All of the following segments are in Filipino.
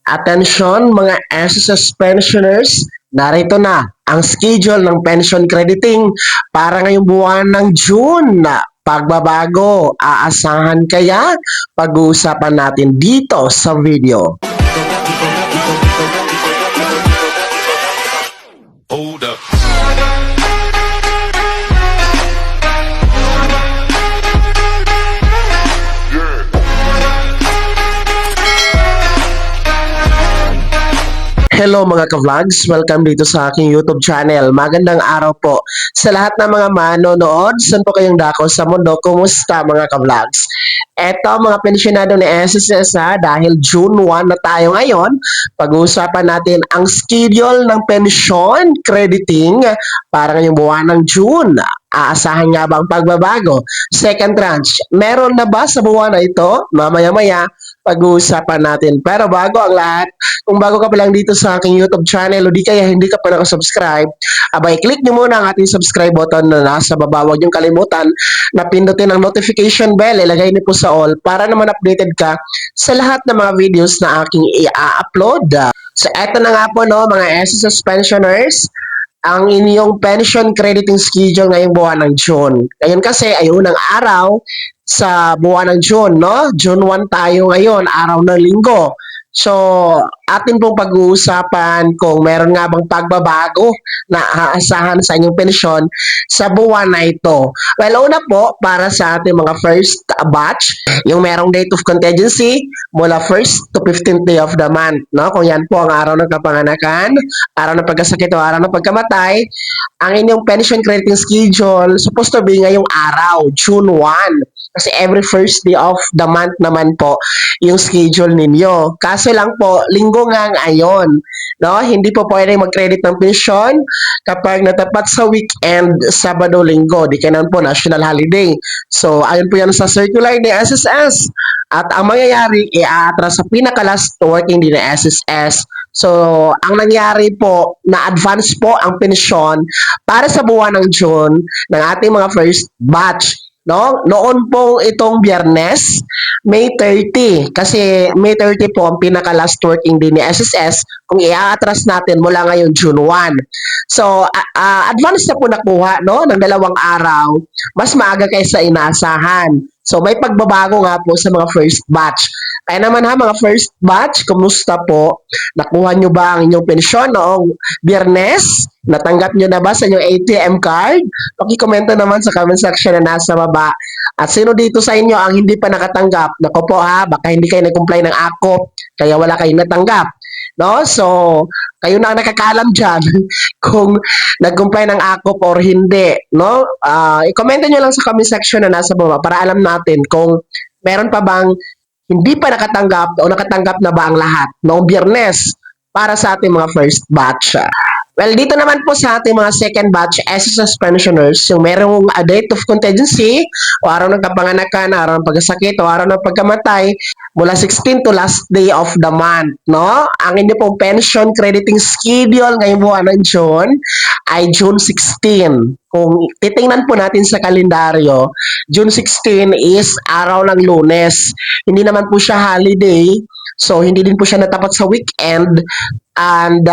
Atensyon mga SSS pensioners, narito na ang schedule ng pension crediting para ngayong buwan ng June. Pagbabago, aasahan kaya? Pag-uusapan natin dito sa video. Hold up. Hello mga ka-vlogs! Welcome dito sa aking YouTube channel. Magandang araw po sa lahat ng mga manonood. Saan po kayong dako sa mundo? Kumusta mga ka-vlogs? Eto mga pensyonado ni SSS dahil June 1 na tayo ngayon, pag-uusapan natin ang schedule ng pension crediting para ngayong buwan ng June. Aasahan nga ba ang pagbabago? Second tranche, meron na ba sa buwan na ito? Mamaya-maya, pag-uusapan natin. Pero bago ang lahat, kung bago ka pa lang dito sa aking YouTube channel o di kaya hindi ka pa nakasubscribe, abay click nyo muna ang ating subscribe button na nasa baba. Huwag niyong kalimutan na pindutin ang notification bell, ilagay niyo po sa all para naman updated ka sa lahat ng mga videos na aking i-upload. So eto na nga po no mga SSS pensioners, ang inyong pension crediting schedule ngayong buwan ng June. Ngayon kasi ay unang araw sa buwan ng June, no? June 1 tayo ngayon, araw ng linggo. So, atin pong pag-uusapan kung meron nga bang pagbabago na aasahan sa inyong pensyon sa buwan na ito. Well, una po, para sa ating mga first batch, yung merong date of contingency mula 1st to 15th day of the month. No? Kung yan po ang araw ng kapanganakan, araw ng pagkasakit o araw ng pagkamatay, ang inyong pension crediting schedule supposed to be ngayong araw, June 1. Kasi every first day of the month naman po yung schedule ninyo. Kaso lang po, linggo nga ngayon. No? Hindi po pwede mag-credit ng pensyon kapag natapat sa weekend, Sabado-Linggo. Di kailan po national holiday. So, ayun po yan sa circular ni SSS. At ang mangyayari, i-atras sa pinaka-last working day ni SSS. So, ang nangyari po, na-advance po ang pensyon para sa buwan ng June ng ating mga first batch. No? Noon pong itong Biyernes, May 30. Kasi May 30 po ang pinaka-last working day ni SSS kung i-atras natin mula ngayon June 1. So, advance na po nakuha no, ng 2 araw. Mas maaga kaysa inaasahan. So, may pagbabago nga po sa mga first batch. Kaya naman ha, mga first batch, kumusta po? Nakuha nyo ba ang inyong pensyon noong Biyernes? Natanggap nyo na ba sa inyong ATM card? Pakikomento naman sa comment section na nasa baba. At sino dito sa inyo ang hindi pa nakatanggap? Naku po ha, baka hindi kayo nag-comply ng AKOP, kaya wala kayong natanggap. No? So, kayo na ang nakakaalam dyan kung nag-comply ng AKOP or hindi. No? I-comment nyo lang sa comment section na nasa baba para alam natin kung meron pa bang hindi pa nakatanggap o nakatanggap na ba ang lahat noong Biyernes para sa ating mga first batch. Well, dito naman po sa ating mga second batch SSS pensioners, yung merong date of contingency o araw ng kapanganakan, araw ng pagkasakit o araw ng pagkamatay mula 16 to last day of the month, no? Ang inyo pong pension crediting schedule ngayong buwan ng June ay June 16. Kung titingnan po natin sa kalendaryo, June 16 is araw ng Lunes. Hindi naman po siya holiday, so hindi din po siya natapat sa weekend. And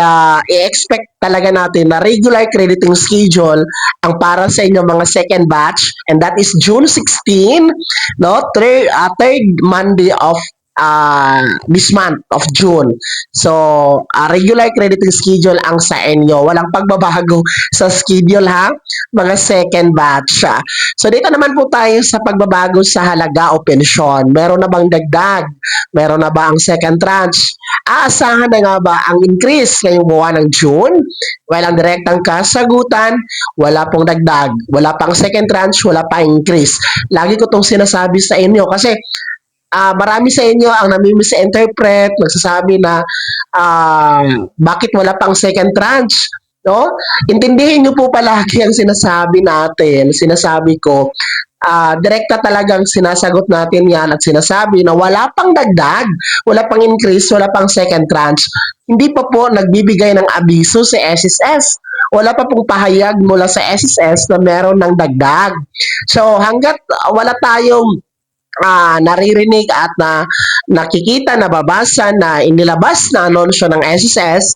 i-expect talaga natin na regular crediting schedule ang para sa inyong mga second batch, and that is June 16, no? Third Monday of this month of June. So, regular crediting schedule ang sa inyo. Walang pagbabago sa schedule ha, mga second batch. So, dito naman po tayo sa pagbabago sa halaga o pensyon. Meron na bang dagdag? Meron na ba ang second tranche? Aasahan na nga ba ang increase ngayong buwan ng June? Well, ang direktang kasagutan, wala pong dagdag. Wala pang second tranche, wala pang increase. Lagi ko itong sinasabi sa inyo kasi marami sa inyo ang namimisinterpret, nagsasabi na bakit wala pang second tranche? No? Intindihin niyo po palagi ang sinasabi natin, sinasabi ko. Direkta talagang sinasagot natin yan at sinasabi na wala pang dagdag, wala pang increase, wala pang second tranche. Hindi pa po nagbibigay ng abiso si SSS. Wala pa pong pahayag mula sa SSS na meron ng dagdag. So hanggat wala tayong naririnig at nakikita, nababasa na inilabas na anunsyo ng SSS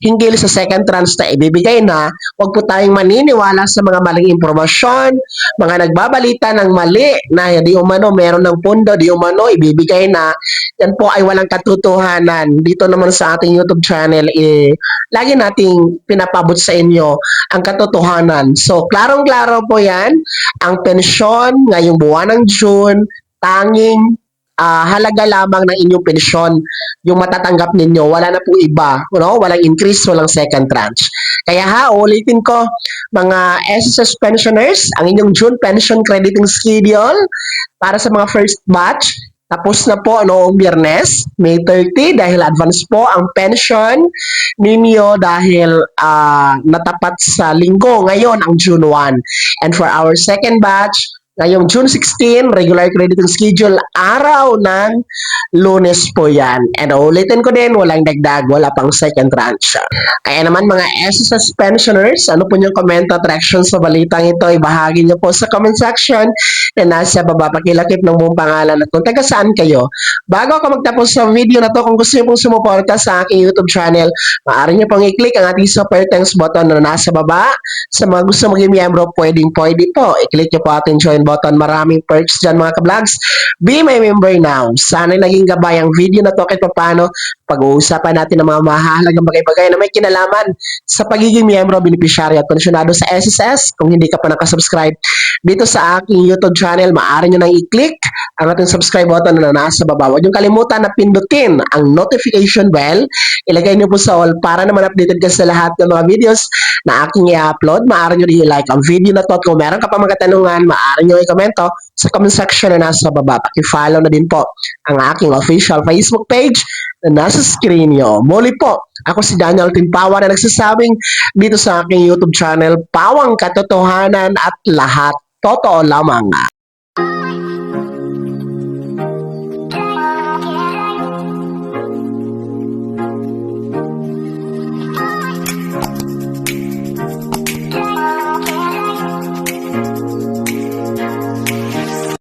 hinggil sa second tranche na ibibigay na, huwag po tayong maniniwala sa mga maling impormasyon, mga nagbabalita ng mali na di umano meron ng pundo, di umano ibibigay na, yan po ay walang katotohanan. Dito naman sa ating YouTube channel, lagi nating pinapabot sa inyo ang katotohanan. So, klarong-klaro po yan, ang pensyon ngayong buwan ng June, tanging halaga lamang ng inyong pensyon yung matatanggap ninyo. Wala na po iba. No? Walang increase, walang second tranche. Kaya ulitin ko, mga SSS pensioners, ang inyong June pension crediting schedule para sa mga first batch, tapos na po noong Biyernes, May 30, dahil advance po ang pension ninyo dahil natapat sa linggo ngayon ang June 1. And for our second batch, ngayong June 16, regular crediting schedule, araw ng Lunes po yan. And ulitin ko din, walang dagdag, wala pang second tranche. Kaya naman mga SSS pensioners, ano po yung komento at reaction sa balitang ito, ibahagi nyo po sa comment section na nasa baba, pakilakip ng buong pangalan at kung taga saan kayo. Bago ako magtapos sa video na to, kung gusto nyo pong sumuporta sa aking YouTube channel, maaari nyo pong i-click ang ating super thanks button na nasa baba. Sa mga gusto maging miyembro, pwede po. I-click nyo po ating join button. Maraming perks dyan mga ka-vlogs. Be my member now. Sana'y naging gabay ang video na to kahit paano pag-uusapan natin ng mga mahalagang bagay-bagay na may kinalaman sa pagiging miyembro, beneficiary at pensyonado sa SSS. Kung hindi ka pa nakasubscribe dito sa aking YouTube channel, maaari nyo nang i-click ang ating subscribe button na nasa baba. Huwag nyo kalimutan na pindutin ang notification bell. Ilagay nyo po sa all para naman updated ka sa lahat ng mga videos na aking i-upload. Maaari nyo rin i-like ang video na to. At kung meron ka pa mga katanungan, maaari nyo i-komento sa comment section na nasa baba. Paki-follow na din po ang aking official Facebook page na nasa screen nyo. Muli po, ako si Daniel Timpawa na nagsasabing dito sa aking YouTube channel, Pawang Katotohanan at lahat totoo lamang.